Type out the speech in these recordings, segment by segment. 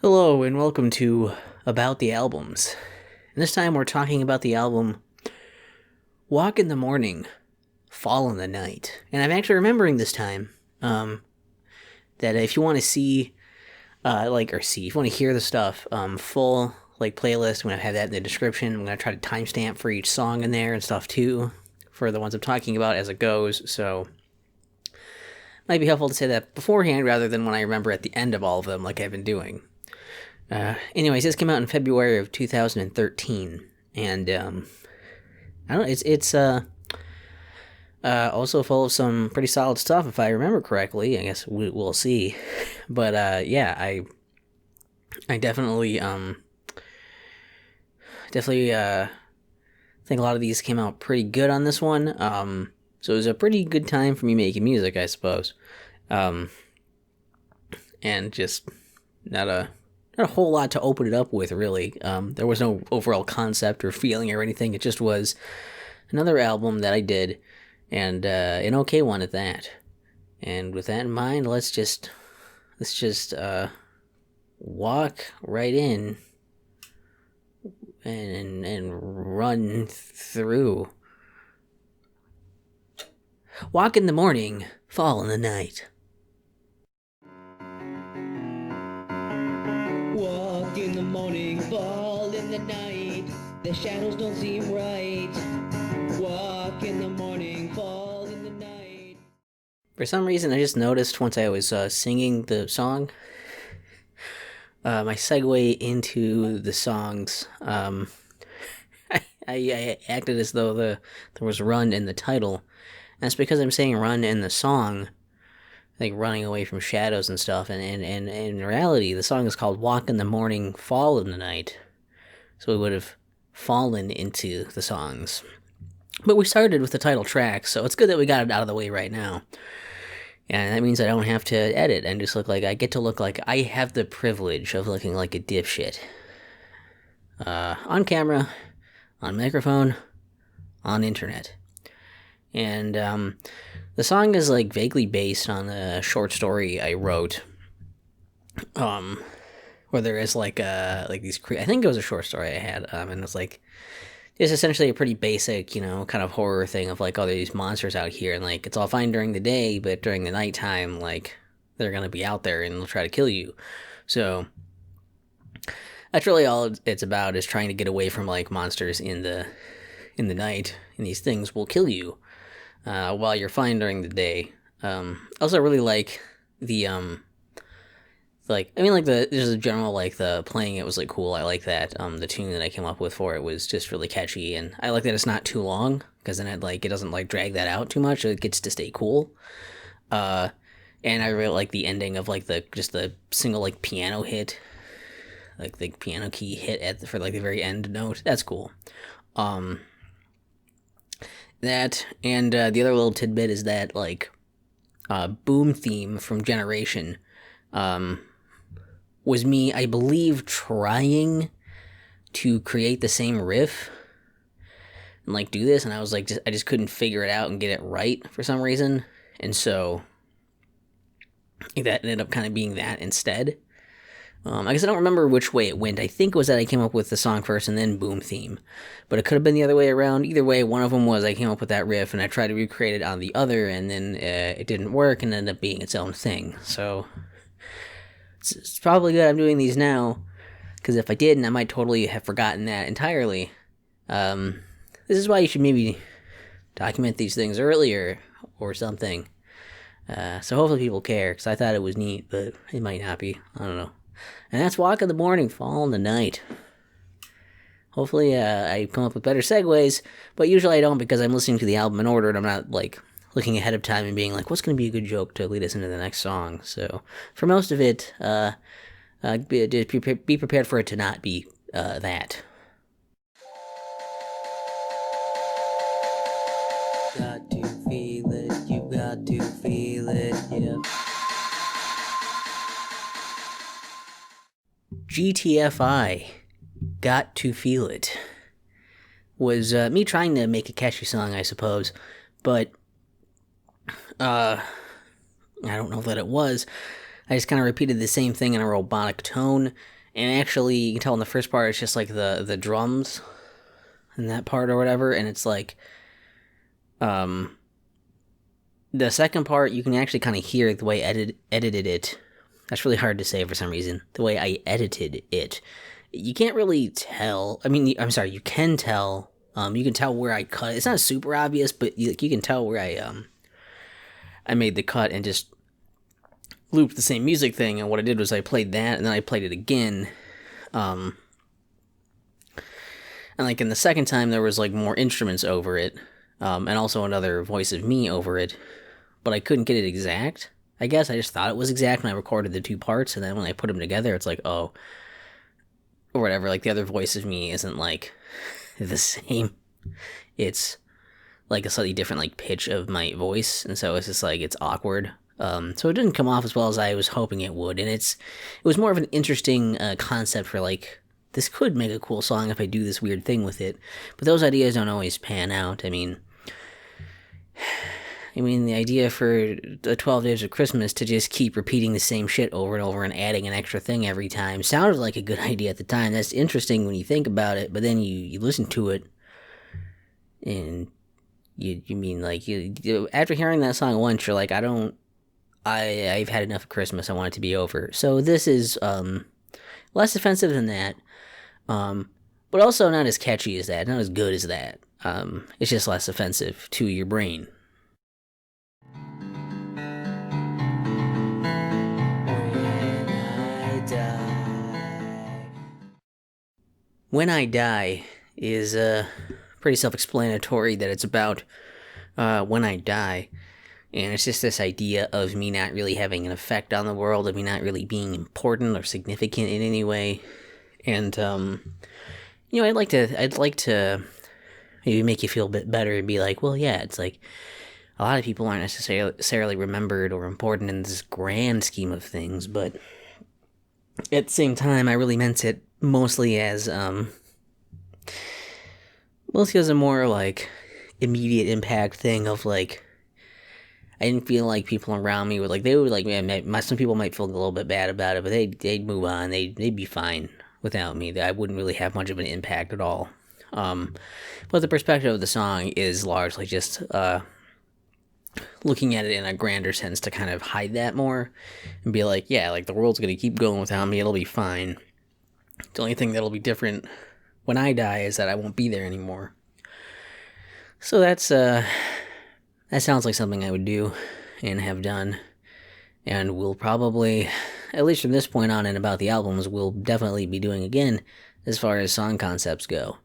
Hello and welcome to About the Albums. And this time we're talking about the album Walk in the Morning, Fall in the Night. And I'm actually remembering this time that if you want to see, if you want to hear the stuff, full playlist, I'm going to have that in the description. I'm going to try to timestamp for each song in there and stuff too, for the ones I'm talking about as it goes. So might be helpful to say that beforehand rather than when I remember at the end of all of them like I've been doing. Anyways, this came out in February of 2013, and I don't know, it's also full of some pretty solid stuff if I remember correctly. I guess we'll see, but yeah, I definitely think a lot of these came out pretty good on this one. So it was a pretty good time for me making music, I suppose, and just not a whole lot to open it up with, really. There was no overall concept or feeling or anything. It just was another album that I did, and an okay one at that. And with that in mind, let's just walk right in and run through. Walk in the morning, fall in the night. Walk in the morning, fall in the night. The shadows don't seem right. Walk in the morning, fall in the night. For some reason, I just noticed once I was singing the song, my segue into the songs, I acted as though there was run in the title. And it's because I'm saying run in the song, like running away from shadows and stuff, and in reality, the song is called Walk in the Morning, Fall in the Night, so we would have fallen into the songs. But we started with the title track, so it's good that we got it out of the way right now. And that means I don't have to edit and just I get to look like I have the privilege of looking like a dipshit. On camera, on microphone, on internet. And the song is vaguely based on a short story I wrote, where there is these I think it was a short story I had, and it's it's essentially a pretty basic, kind of horror thing of all these monsters out here, and it's all fine during the day, but during the nighttime, they're gonna be out there and they'll try to kill you. So that's really all it's about, is trying to get away from monsters in the night, and these things will kill you while you're fine during the day. I also really like the there's a general the playing, it was cool. I like that. The tune that I came up with for it was just really catchy, and I like that it's not too long, because then it doesn't drag that out too much. It gets to stay cool. And I really like the ending of the single piano hit, the piano key hit for the very end note. That's cool. That, and the other little tidbit is that boom theme from Generation was me, I believe, trying to create the same riff and do this, and I was I just couldn't figure it out and get it right for some reason, and so that ended up kind of being that instead. I guess I don't remember which way it went. I think it was that I came up with the song first and then boom theme, but it could have been the other way around. Either way, one of them was I came up with that riff and I tried to recreate it on the other, and then it didn't work and ended up being its own thing. So it's probably good I'm doing these now, because if I didn't, I might totally have forgotten that entirely. This is why you should maybe document these things earlier or something. So hopefully people care, because I thought it was neat, but it might not be. I don't know. And that's Walk in the Morning, Fall in the Night. Hopefully I come up with better segues, but usually I don't, because I'm listening to the album in order, and I'm not looking ahead of time and being what's going to be a good joke to lead us into the next song. So for most of it, be prepared for it to not be that. Got to feel it, you got to feel it, yeah. GTFI, Got to Feel It, was me trying to make a catchy song, I suppose, but I don't know that it was. I just kind of repeated the same thing in a robotic tone. And actually, you can tell in the first part, it's just like the drums in that part or whatever. And it's like, the second part, you can actually kind of hear the way I edited it. That's really hard to say for some reason. The way I edited it. You can't really tell. I mean, I'm sorry, you can tell. You can tell where I cut. It's not super obvious, but you can tell where I made the cut and just looped the same music thing. And what I did was I played that, and then I played it again. And like in the second time, there was like more instruments over it, and also another voice of me over it. But I couldn't get it exact. I guess I just thought it was exact when I recorded the two parts, and then when I put them together, it's like, oh, or whatever. Like the other voice of me isn't like the same. It's like a slightly different like pitch of my voice, and so it's just like it's awkward. So it didn't come off as well as I was hoping it would, and it was more of an interesting concept for like, this could make a cool song if I do this weird thing with it, but those ideas don't always pan out. I mean, the idea for the 12 Days of Christmas to just keep repeating the same shit over and over and adding an extra thing every time sounded like a good idea at the time. That's interesting when you think about it, but then you listen to it, and you mean like, you after hearing that song once, you're like, I've had enough of Christmas, I want it to be over. So this is less offensive than that, but also not as catchy as that, not as good as that. It's just less offensive to your brain. When I Die is pretty self-explanatory that it's about when I die. And it's just this idea of me not really having an effect on the world, of me not really being important or significant in any way. And, I'd like to maybe make you feel a bit better and be like, well, yeah, it's like, a lot of people aren't necessarily remembered or important in this grand scheme of things, but at the same time, I really meant it mostly as a more, like, immediate impact thing of, like, I didn't feel like people around me were like, they would like, man, some people might feel a little bit bad about it, but they'd move on. They'd be fine without me. I wouldn't really have much of an impact at all. But the perspective of the song is largely just looking at it in a grander sense to kind of hide that more and be like, yeah, like the world's going to keep going without me. It'll be fine. The only thing that'll be different when I die is that I won't be there anymore. So that's, that sounds like something I would do and have done, and we'll probably, at least from this point on and about the albums, we'll definitely be doing again as far as song concepts go.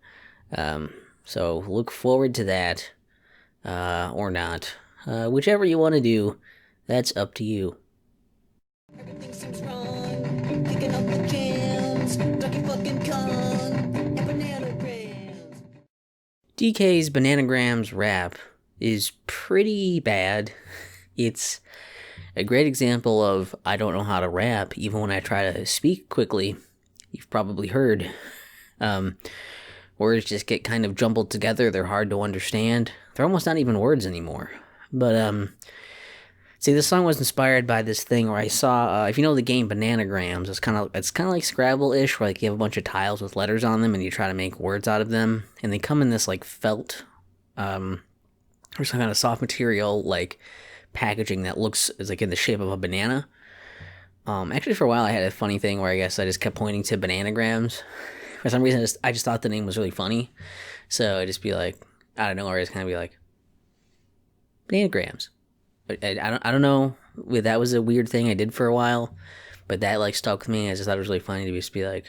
So look forward to that, or not. Whichever you want to do, that's up to you. Everything seems wrong. Picking up the jams. Ducky fucking Kong. And Bananagrams. DK's Bananagrams Rap is pretty bad. It's a great example of I don't know how to rap, even when I try to speak quickly. You've probably heard. Words just get kind of jumbled together. They're hard to understand. They're almost not even words anymore. But, see, this song was inspired by this thing where I saw, if you know the game Bananagrams, it's kind of like Scrabble-ish, where like you have a bunch of tiles with letters on them and you try to make words out of them. And they come in this like felt, or some kind of soft material, like packaging that looks is like in the shape of a banana. Actually, for a while, I had a funny thing where I guess I just kept pointing to Bananagrams. For some reason, I just thought the name was really funny. So I'd just be like, I don't know, or I just kind of be like, Bananagrams. But I don't know. That was a weird thing I did for a while, but that like stuck with me. I just thought it was really funny to just be like,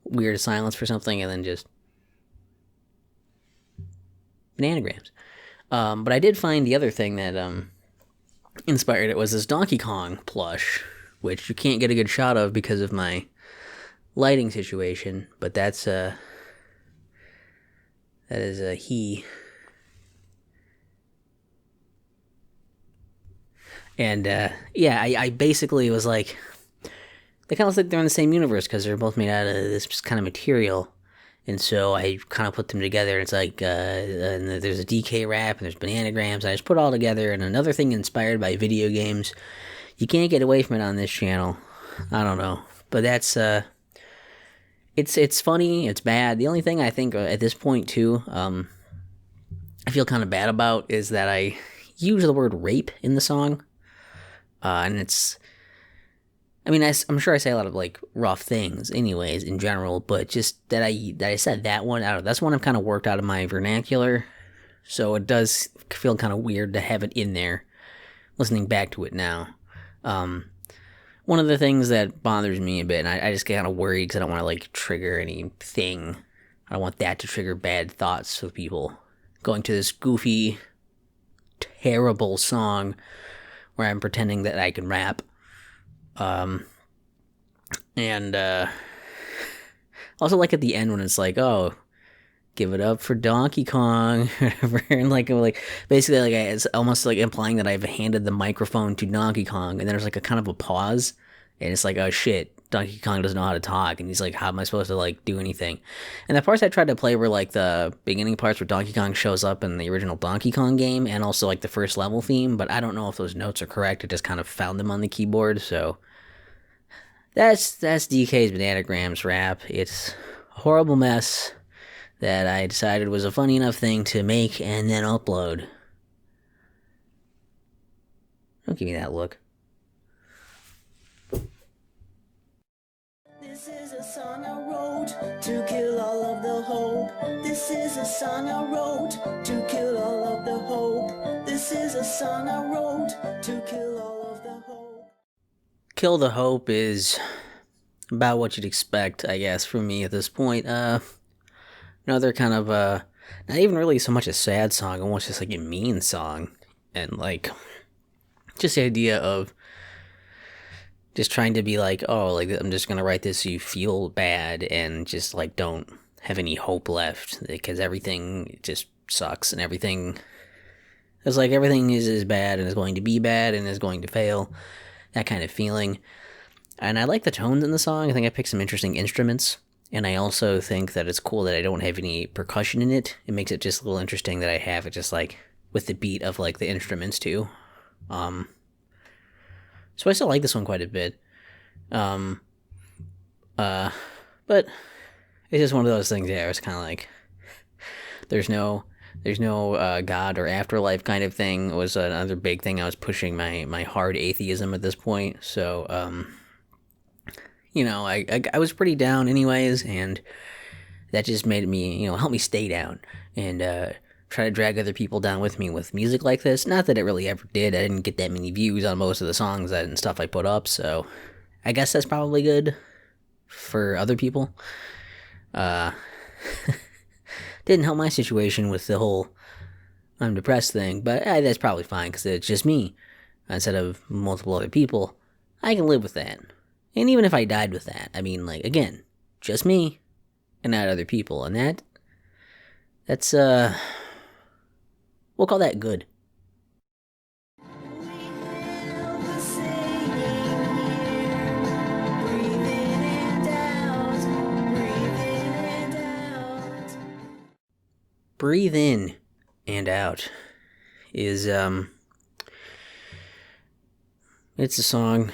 weird silence for something and then just Bananagrams. But I did find the other thing that inspired it was this Donkey Kong plush, which you can't get a good shot of because of my lighting situation, but that is a he. And yeah, I basically was like, they kind of look like they're in the same universe because they're both made out of this kind of material. And so I kind of put them together, and it's like, and there's a DK rap, and there's Bananagrams. I just put it all together, and another thing inspired by video games. You can't get away from it on this channel. I don't know. But that's, it's funny, it's bad. The only thing I think at this point, too, I feel kind of bad about is that I use the word rape in the song. And it's, I mean, I'm sure I say a lot of, like, rough things anyways, in general, but just that I said that one, I don't know, that's one I've kind of worked out of my vernacular, so it does feel kind of weird to have it in there, listening back to it now. One of the things that bothers me a bit, and I just get kind of worried because I don't want to, like, trigger anything, I don't want that to trigger bad thoughts with people, going to this goofy, terrible song where I'm pretending that I can rap. And also, like, at the end when it's like, oh, give it up for Donkey Kong, whatever, and like basically, like, it's almost like implying that I've handed the microphone to Donkey Kong, and then there's like a kind of a pause, and it's like, oh shit, Donkey Kong doesn't know how to talk, and he's like, how am I supposed to, like, do anything? And the parts I tried to play were, like, the beginning parts where Donkey Kong shows up in the original Donkey Kong game, and also, like, the first level theme, but I don't know if those notes are correct. I just kind of found them on the keyboard, so that's DK's Bananagrams Rap. It's a horrible mess that I decided was a funny enough thing to make and then upload. Don't give me that look. This is a song I wrote to kill all of the hope. This is a song I wrote to kill all of the hope. This is a song I wrote to kill all of the hope. Kill the Hope is about what you'd expect, I guess, from me at this point. Another kind of, not even really so much a sad song, almost just like a mean song. And, like, just the idea of just trying to be like, oh, like, I'm just gonna write this so you feel bad and just, like, don't have any hope left, because everything just sucks, and everything is like, everything is bad and is going to be bad and is going to fail, that kind of feeling. And I like the tones in the song. I think I picked some interesting instruments, and I also think that it's cool that I don't have any percussion in it. It makes it just a little interesting that I have it just, like, with the beat of, like, the instruments too. So I still like this one quite a bit. But it's just one of those things, yeah, it's kind of like, there's no God or afterlife kind of thing. It was another big thing. I was pushing my hard atheism at this point, so, you know, I was pretty down anyways, and that just made me, you know, help me stay down, and, try to drag other people down with me with music like this. Not that it really ever did. I didn't get that many views on most of the songs and stuff I put up, so I guess that's probably good for other people. Didn't help my situation with the whole I'm depressed thing, but that's probably fine, because it's just me instead of multiple other people. I can live with that. And even if I died with that, I mean, like, again, just me and not other people, and that's we'll call that good. Breathe in and out is, it's a song.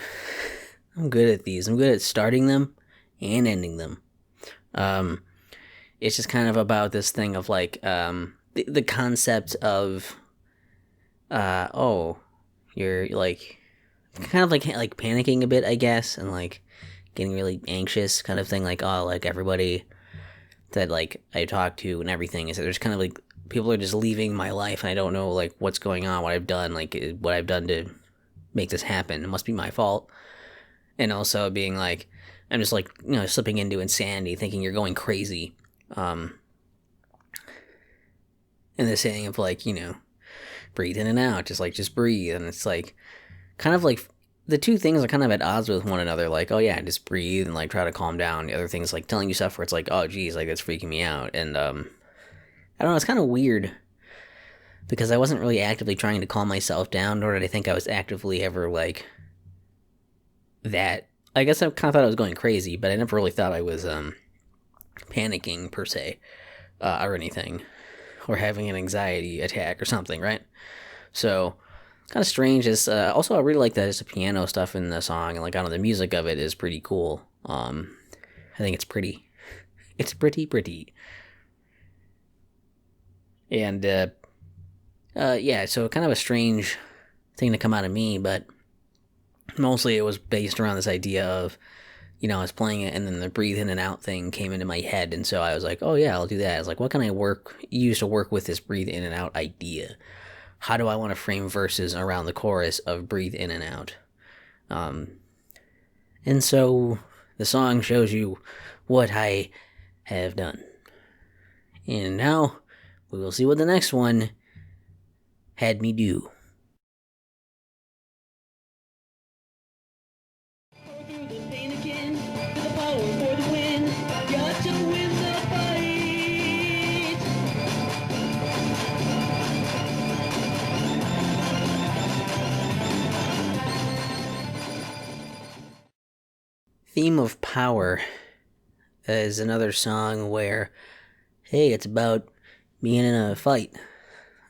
I'm good at these. I'm good at starting them and ending them. It's just kind of about this thing of, like, the concept of, oh, you're, like, kind of like panicking a bit, I guess, and, like, getting really anxious kind of thing, like, oh, like, everybody that, like, I talk to and everything is that there's kind of, like, people are just leaving my life, and I don't know, like, what's going on, what I've done, like, what I've done to make this happen. It must be my fault. And also being like, I'm just, like, you know, slipping into insanity, thinking you're going crazy. And the saying of, like, you know, breathe in and out, just breathe. And it's, like, kind of like, the two things are kind of at odds with one another. Like, oh yeah, just breathe and, like, try to calm down. The other thing's, like, telling you stuff where it's like, oh geez, like, that's freaking me out. And, I don't know, it's kind of weird, because I wasn't really actively trying to calm myself down, nor did I think I was actively ever, like, that. I guess I kind of thought I was going crazy, but I never really thought I was, panicking, per se, or anything, or having an anxiety attack or something, right? So, kind of strange. Is also I really like that it's the piano stuff in the song, and like I don't know, the music of it is pretty cool. I think it's pretty. It's pretty. And yeah, so kind of a strange thing to come out of me, but mostly it was based around this idea of, I was playing it and then the breathe in and out thing came into my head, and so I was like, oh yeah, I'll do that. I was like, what can I use to work with this breathe in and out idea? How do I want to frame verses around the chorus of breathe in and out? And so the song shows you what I have done. And now we will see what the next one had me do. Through the pain again, with the power for the win. Got to win the fight. Theme of Power is another song where, hey, it's about being in a fight.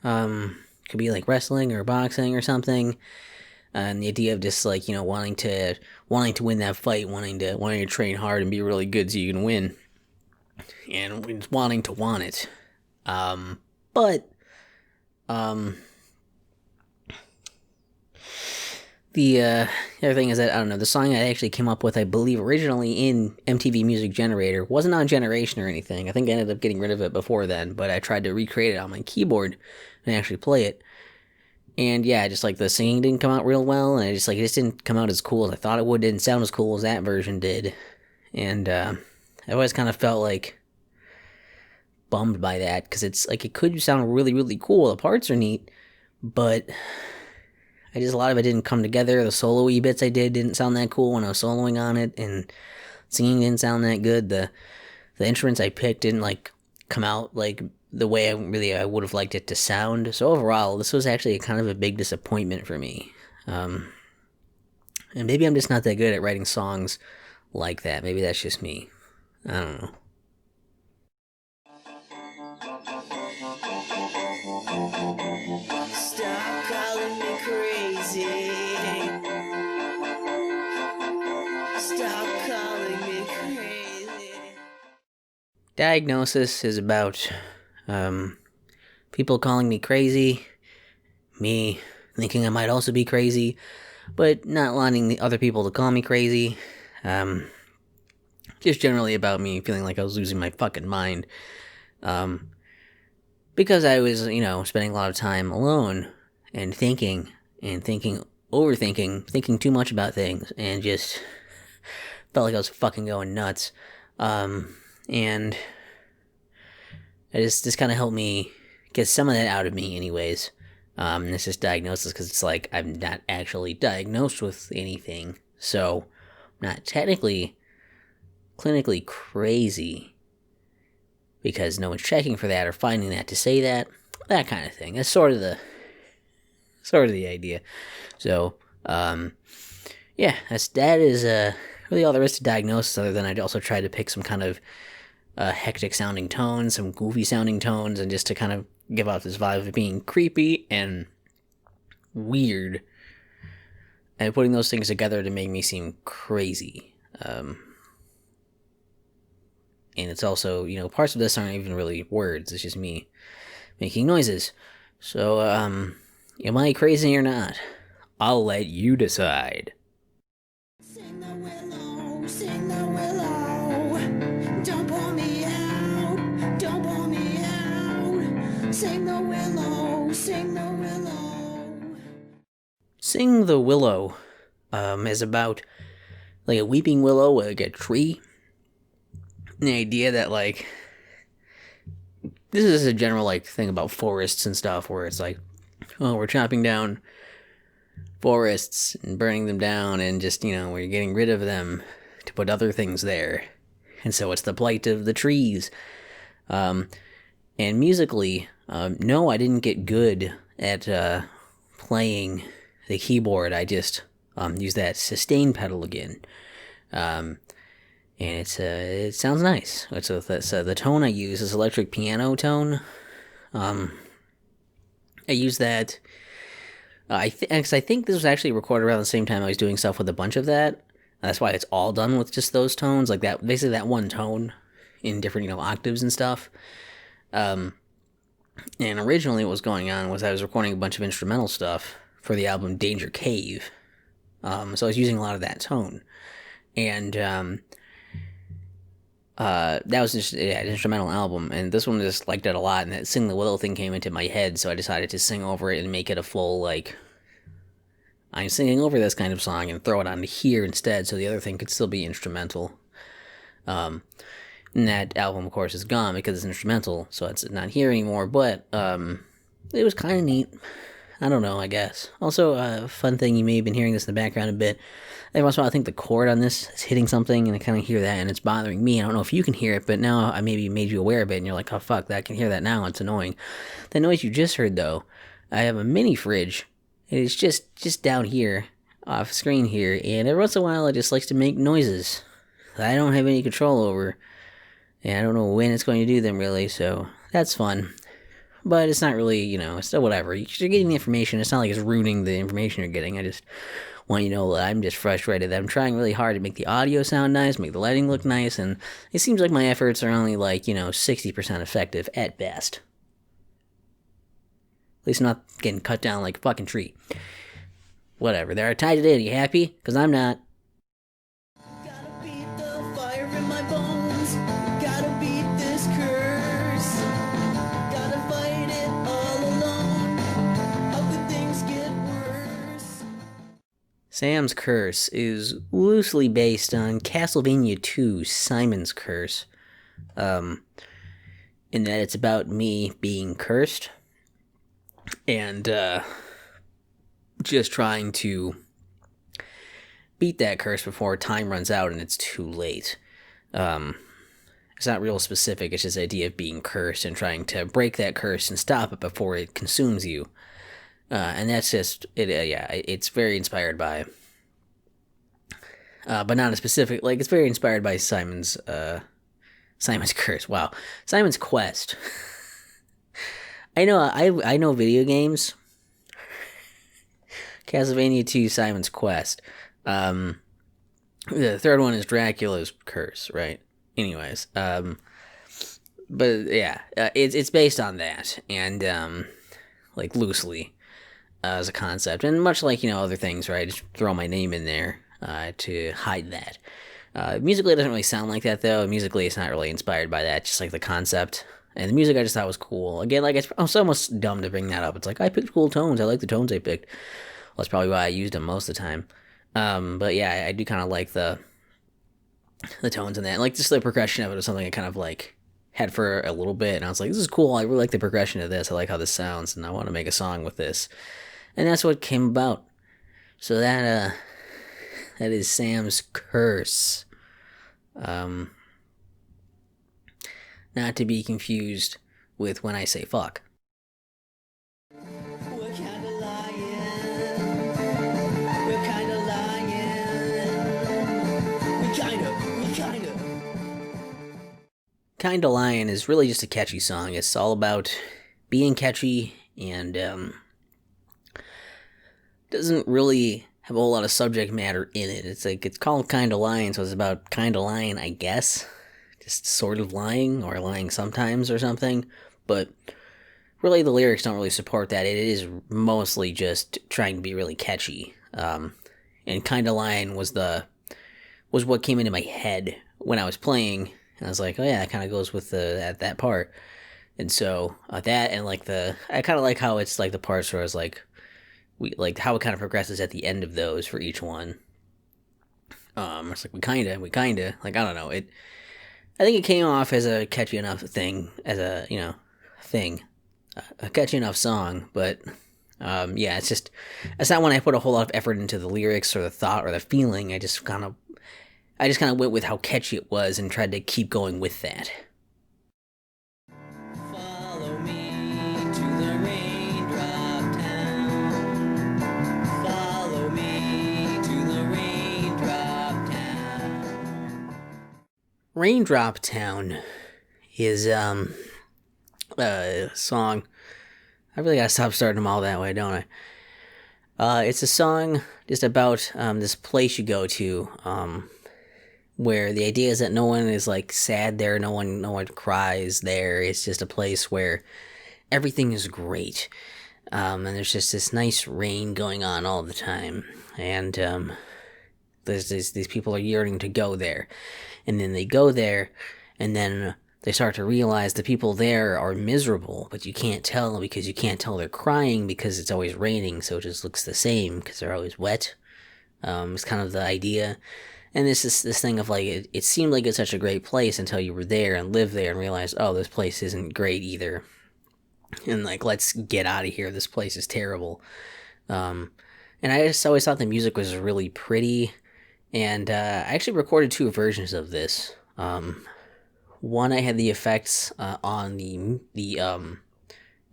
Could be like wrestling or boxing or something. And the idea of just like, wanting to win that fight, wanting to train hard and be really good so you can win. And wanting to want it. But the other thing is that, I don't know, the song I actually came up with, I believe, originally in MTV Music Generator, wasn't on Generation or anything. I think I ended up getting rid of it before then, but I tried to recreate it on my keyboard and actually play it. And yeah, just like the singing didn't come out real well, and it just didn't come out as cool as I thought it would. It didn't sound as cool as that version did. And I always kind of felt like bummed by that, because it's like it could sound really, really cool. The parts are neat, but a lot of it didn't come together. The solo-y bits I did didn't sound that cool when I was soloing on it, and singing didn't sound that good. The instruments I picked didn't like come out like the way I would have liked it to sound. So overall, this was actually kind of a big disappointment for me. And maybe I'm just not that good at writing songs like that. Maybe that's just me. I don't know. Stop calling me crazy. Stop calling me crazy. Diagnosis is about people calling me crazy, me thinking I might also be crazy, but not wanting the other people to call me crazy. Just generally about me feeling like I was losing my fucking mind. Because I was, spending a lot of time alone and thinking, overthinking, thinking too much about things, and just felt like I was fucking going nuts. And this kind of helped me get some of that out of me anyways. It's just diagnosis, because it's like I'm not actually diagnosed with anything, so I'm not technically clinically crazy, because no one's checking for that or finding that to say that kind of thing. That's sort of the idea. So yeah, that is really all there is to diagnosis, other than I'd also try to pick some kind of hectic sounding tones, some goofy sounding tones, and just to kind of give off this vibe of being creepy and weird, and putting those things together to make me seem crazy. And it's also, parts of this aren't even really words, it's just me making noises. So, am I crazy or not? I'll let you decide. Sing the willow, sing the willow. Don't pour me out, don't pour me out. Sing the willow, sing the willow. Sing the Willow is about like a weeping willow, like a tree. The idea that like this is a general like thing about forests and stuff, where it's like, oh, we're chopping down forests and burning them down, and just we're getting rid of them to put other things there, and so it's the plight of the trees. And musically, no, I didn't get good at playing the keyboard. I just used that sustain pedal again. And it sounds nice. The tone I use is electric piano tone. I use that 'Cause I think this was actually recorded around the same time I was doing stuff with a bunch of that. That's why it's all done with just those tones, like that, basically that one tone in different, octaves and stuff. And originally what was going on was I was recording a bunch of instrumental stuff for the album Danger Cave. So I was using a lot of that tone. And that was just an instrumental album, and this one just liked it a lot, and that Sing the Willow thing came into my head, so I decided to sing over it and make it a full, like, I'm singing over this kind of song and throw it onto here instead, so the other thing could still be instrumental. And that album, of course, is gone because it's instrumental, so it's not here anymore, but it was kind of neat. I don't know, I guess. Also, a fun thing, you may have been hearing this in the background a bit. Every once in a while, I think the chord on this is hitting something, and I kind of hear that, and it's bothering me. I don't know if you can hear it, but now I maybe made you aware of it, and you're like, oh, fuck, I can hear that now. It's annoying. The noise you just heard, though, I have a mini fridge. It's just down here, off screen here, and every once in a while, it just likes to make noises that I don't have any control over. And I don't know when it's going to do them, really, so that's fun. But it's not really, it's still whatever. You're getting the information. It's not like it's ruining the information you're getting. I just want you to know that I'm just frustrated. I'm trying really hard to make the audio sound nice, make the lighting look nice, and it seems like my efforts are only 60% effective at best. At least I'm not getting cut down like a fucking tree. Whatever. There, I tied it in. You happy? Because I'm not. Gotta beat the fire in my bones. Gotta beat this curse. Gotta fight it all alone. How could things get worse? Sam's Curse is loosely based on Castlevania 2 Simon's Curse. In that it's about me being cursed. And just trying to beat that curse before time runs out and it's too late. It's not real specific, it's just the idea of being cursed and trying to break that curse and stop it before it consumes you. And that's just, it's very inspired by, but not a specific, it's very inspired by Simon's Curse. Wow. Simon's Quest. I know video games. Castlevania 2 Simon's Quest. The third one is Dracula's Curse, right? Anyways, but yeah, it's based on that, and loosely as a concept, and much like other things, right? Just throw my name in there to hide that. Musically, it doesn't really sound like that though. Musically, it's not really inspired by that. Just like the concept. And the music I just thought was cool. Again, it's almost dumb to bring that up. It's like, I picked cool tones. I like the tones I picked. Well, that's probably why I used them most of the time. But yeah, I do kind of like the tones in that. Just the progression of it was something I kind of had for a little bit. And I was like, this is cool. I really like the progression of this. I like how this sounds. And I want to make a song with this. And that's what came about. So that is Sam's Curse. Not to be confused with when I say fuck. We're kinda lying. We're kinda lying. We kinda. Kinda Lyin is really just a catchy song. It's all about being catchy and doesn't really have a whole lot of subject matter in it. It's called Kinda Lyin, so it's about kinda lying, I guess. Just sort of lying, or lying sometimes or something, but really the lyrics don't really support that. It is mostly just trying to be really catchy, and Kinda Lyin was what came into my head when I was playing, and I was like, oh yeah, that kind of goes with that part, and so that, and I kind of like how it's the parts where it's how it kind of progresses at the end of those for each one. It's we kinda, I don't know, I think it came off as a catchy enough thing, as a catchy enough song, but, yeah, it's not when I put a whole lot of effort into the lyrics or the thought or the feeling. I just kind of went with how catchy it was and tried to keep going with that. Follow me to the Raindrop Town. Follow me to the Raindrop Town. Raindrop Town is, a song. I really gotta stop starting them all that way, don't It's a song just about this place you go to, where the idea is that no one is like sad there, no one cries there. It's just a place where everything is great, and there's just this nice rain going on all the time, and there's these people are yearning to go there, and then they go there, and then they start to realize the people there are miserable, but you can't tell because you can't tell they're crying because it's always raining, so it just looks the same because they're always wet. It's kind of the idea. And this thing of like, it seemed like it's such a great place until you were there and lived there and realized, oh, this place isn't great either. And like, let's get out of here. This place is terrible. And I just always thought the music was really pretty. And I actually recorded 2 versions of this. One, I had the effects on the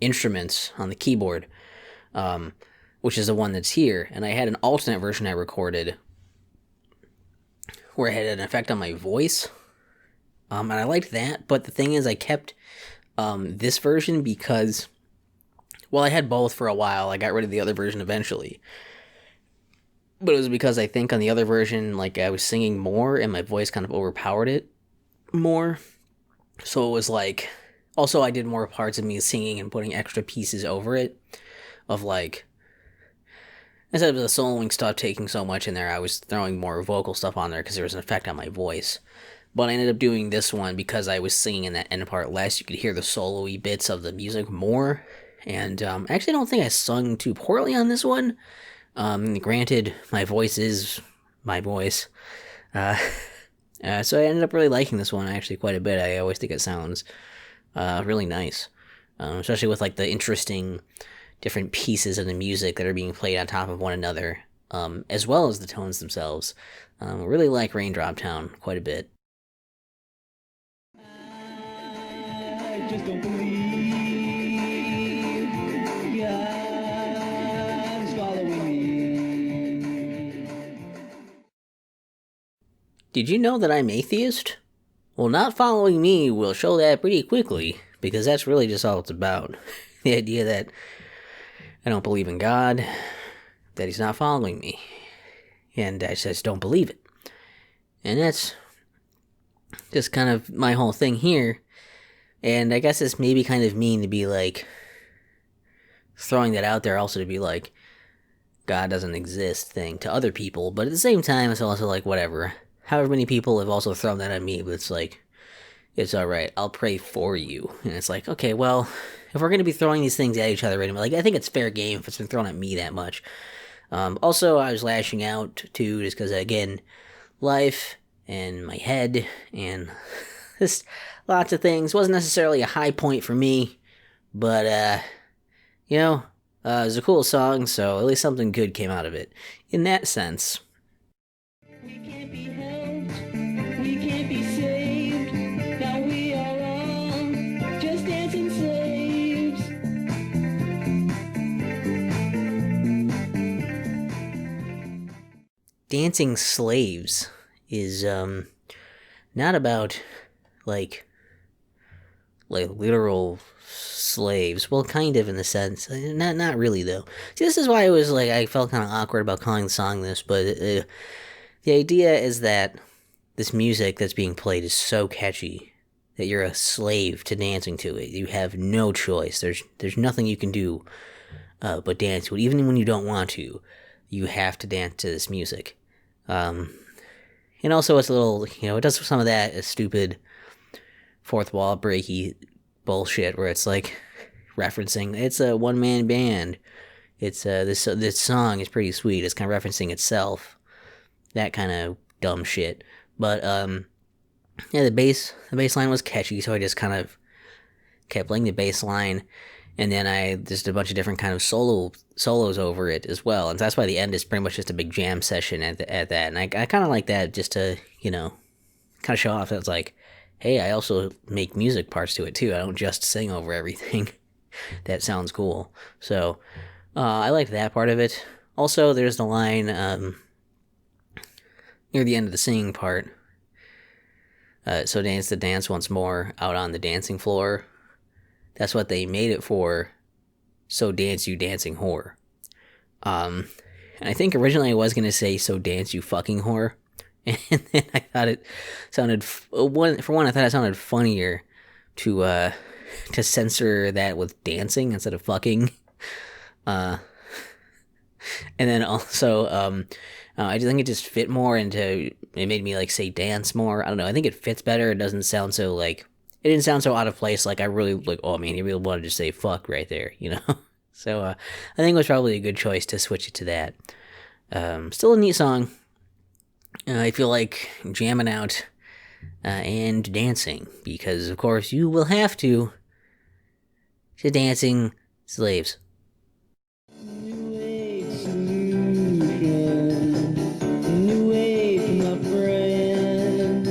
instruments on the keyboard, which is the one that's here. And I had an alternate version I recorded where I had an effect on my voice. And I liked that. But the thing is, I kept this version because, well, I had both for a while. I got rid of the other version eventually. But it was because I think on the other version, like, I was singing more and my voice kind of overpowered it more. So it was like, also I did more parts of me singing and putting extra pieces over it of like, instead of the soloing stuff taking so much in there, I was throwing more vocal stuff on there because there was an effect on my voice. But I ended up doing this one because I was singing in that end part less. You could hear the solo-y bits of the music more. And I actually don't think I sung too poorly on this one. Granted, my voice is my voice. So I ended up really liking this one actually quite a bit. I always think it sounds really nice. Especially with like the interesting different pieces of the music that are being played on top of one another, as well as the tones themselves. I really like Raindrop Town quite a bit. I just don't believe God is following me. Did you know that I'm atheist? Well, not following me will show that pretty quickly, because that's really just all it's about. The idea that I don't believe in God, that he's not following me, and I just don't believe it. And that's just kind of my whole thing here. And I guess it's maybe kind of mean to be like, throwing that out there also to be like, God doesn't exist thing to other people, but at the same time, it's also like, whatever. However many people have also thrown that at me, but it's like, it's alright, I'll pray for you. And it's like, okay, well, if we're going to be throwing these things at each other, like, I think it's fair game if it's been thrown at me that much. Also, I was lashing out, too, just because, again, life, and my head, and just lots of things. Wasn't necessarily a high point for me, but, it was a cool song, so at least something good came out of it. In that sense. We can't be helped, we can't be saved. Now we are all just dancing slaves. Dancing slaves is, not about, like literal slaves. Well, kind of in the sense. Not really, though. See, this is why I felt kind of awkward about calling the song this, but the idea is that this music that's being played is so catchy that you're a slave to dancing to it. You have no choice. There's nothing you can do but dance to it. Even when you don't want to, you have to dance to this music. And also it's a little, it does some of that stupid fourth wall breaky bullshit where it's like referencing, it's a one-man band. It's this song is pretty sweet. It's kind of referencing itself. That kind of dumb shit. But the bass line was catchy, so I just kind of kept playing the bass line, and then I just did a bunch of different kind of solos over it as well. And that's why the end is pretty much just a big jam session at that. And I kind of like that just to kind of show off that it's like, hey, I also make music parts to it too. I don't just sing over everything. That sounds cool. So I like that part of it. Also, there's the line near the end of the singing part. So dance the dance once more out on the dancing floor. That's what they made it for. So dance you dancing whore. And I think originally I was gonna say "So dance, you fucking whore," and then I thought it sounded for one. I thought it sounded funnier to censor that with dancing instead of fucking. Uh, and then also, I just think it just fit more into. It made me like say dance more. I don't know. I think it fits better. It doesn't sound so like. It didn't sound so out of place. Like I really like. Oh man, you really wanted to say fuck right there. You know. So I think it was probably a good choice to switch it to that. Still a neat song. I feel like jamming out and dancing because, of course, you will have to dancing slaves. New age solution. New age, my friend.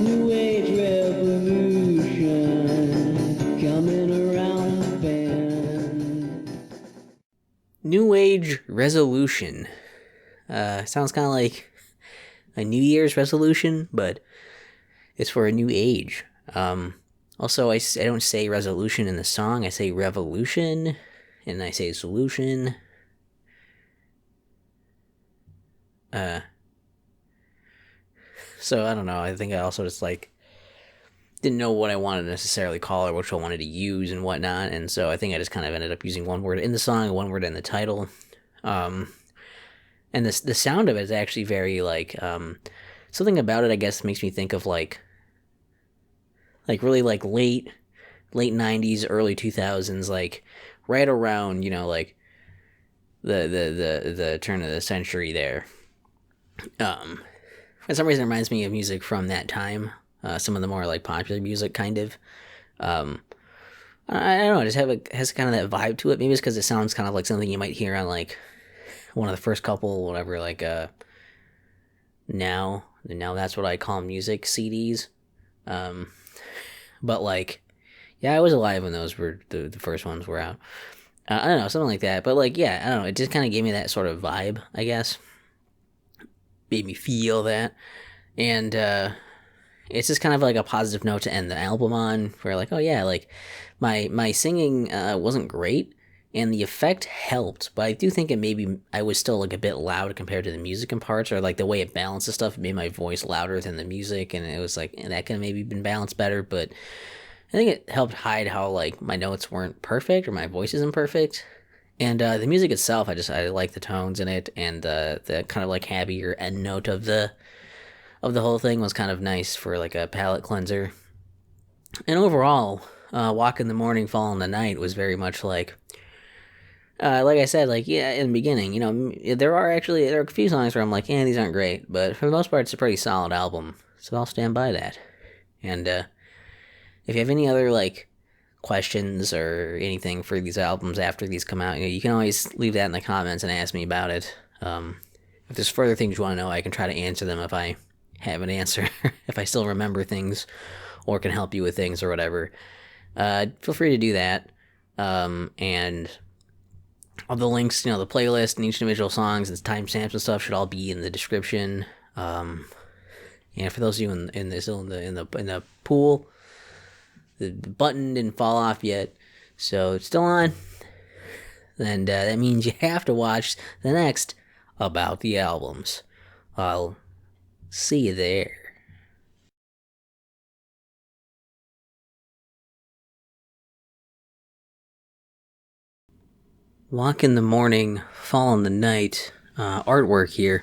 New age revolution. Coming around the bend. New Age resolution. Sounds kind of like a New Year's resolution, but it's for a new age. Also, I don't say resolution in the song. I say revolution, and I say solution. So I don't know. I think I also just like didn't know what I wanted to necessarily call or which I wanted to use and whatnot, and so I think I just kind of ended up using one word in the song, one word in the title. And the sound of it is actually very like something about it. I guess makes me think of like really like late 90s, early 2000s, like right around like the turn of the century there. For some reason, it reminds me of music from that time. Some of the more like popular music, kind of. I don't know. It just has kind of that vibe to it. Maybe it's because it sounds kind of like something you might hear on like one of the first couple, whatever, like now that's what I call music CDs. But like, yeah, I was alive when those were the first ones were out. I don't know, something like that. But like, yeah, I don't know. It just kind of gave me that sort of vibe, I guess. Made me feel that, and it's just kind of like a positive note to end the album on. Where like, oh yeah, like my singing wasn't great, and the effect helped, but I do think it maybe I was still like a bit loud compared to the music in parts, or like the way it balances stuff made my voice louder than the music, and it was like that could have maybe been balanced better. But I think it helped hide how like my notes weren't perfect or my voice isn't perfect. And the music itself, I like the tones in it, and the kind of like happier end note of the whole thing was kind of nice for like a palate cleanser. And overall, Walk in the Morning, Fall in the Night was very much like I said, like, yeah, in the beginning, there are a few songs where I'm like, these aren't great, but for the most part, it's a pretty solid album, so I'll stand by that. And if you have any other like questions or anything for these albums after these come out, you can always leave that in the comments and ask me about it. If there's further things you want to know, I can try to answer them if I have an answer, if I still remember things or can help you with things or whatever. Feel free to do that. And all the links, the playlist and each individual songs and timestamps and stuff should all be in the description. And for those of you in the pool, the button didn't fall off yet, so it's still on. And that means you have to watch the next About the Albums. I'll see you there. Walk in the Morning, Fall in the Night artwork here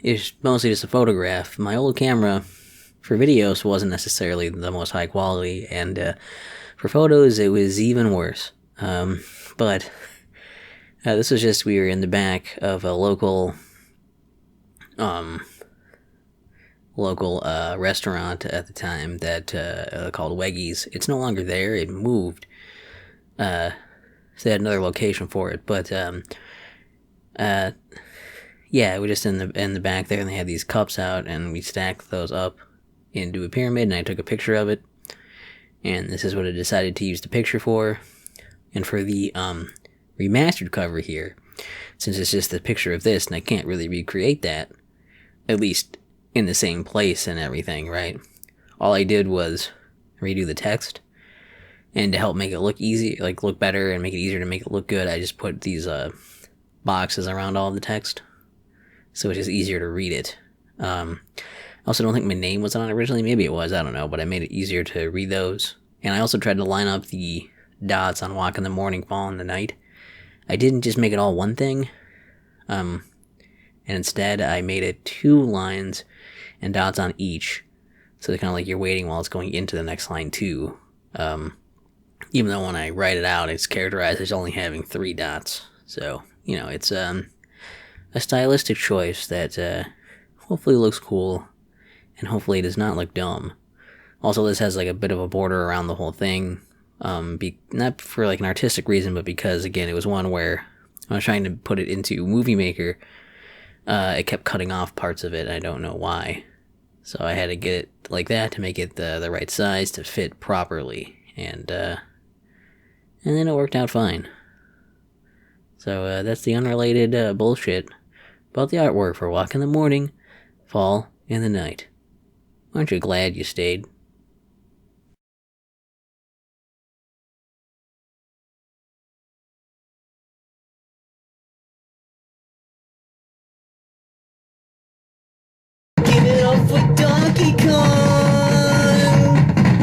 is mostly just a photograph. My old camera for videos wasn't necessarily the most high quality, and for photos it was even worse. But this was just, we were in the back of a local restaurant at the time that called Weggies. It's no longer there. It moved. So they had another location for it, but yeah, we're just in the back there, and they had these cups out, and we stacked those up into a pyramid, and I took a picture of it, and this is what I decided to use the picture for. And for the remastered cover here, since it's just a picture of this, and I can't really recreate that, at least in the same place and everything, right? All I did was redo the text And to help make it look easy, like look better and make it easier to make it look good, I just put these boxes around all of the text, so it's just easier to read it. I also don't think my name was on it originally. Maybe it was, I don't know, but I made it easier to read those. And I also tried to line up the dots on Walk in the Morning, Fall in the Night. I didn't just make it all one thing, and instead I made it 2 lines and dots on each, so it's kind of like you're waiting while it's going into the next line too. Even though when I write it out, it's characterized as only having 3 dots. So, you know, it's a stylistic choice that hopefully looks cool, and hopefully does not look dumb. Also, this has like a bit of a border around the whole thing, not for like an artistic reason, but because, again, it was one where when I was trying to put it into Movie Maker, it kept cutting off parts of it, and I don't know why. So I had to get it like that to make it the right size to fit properly, and then it worked out fine. So that's the unrelated bullshit about the artwork for Walk in the Morning, Fall in the Night. Aren't you glad you stayed? Give it up for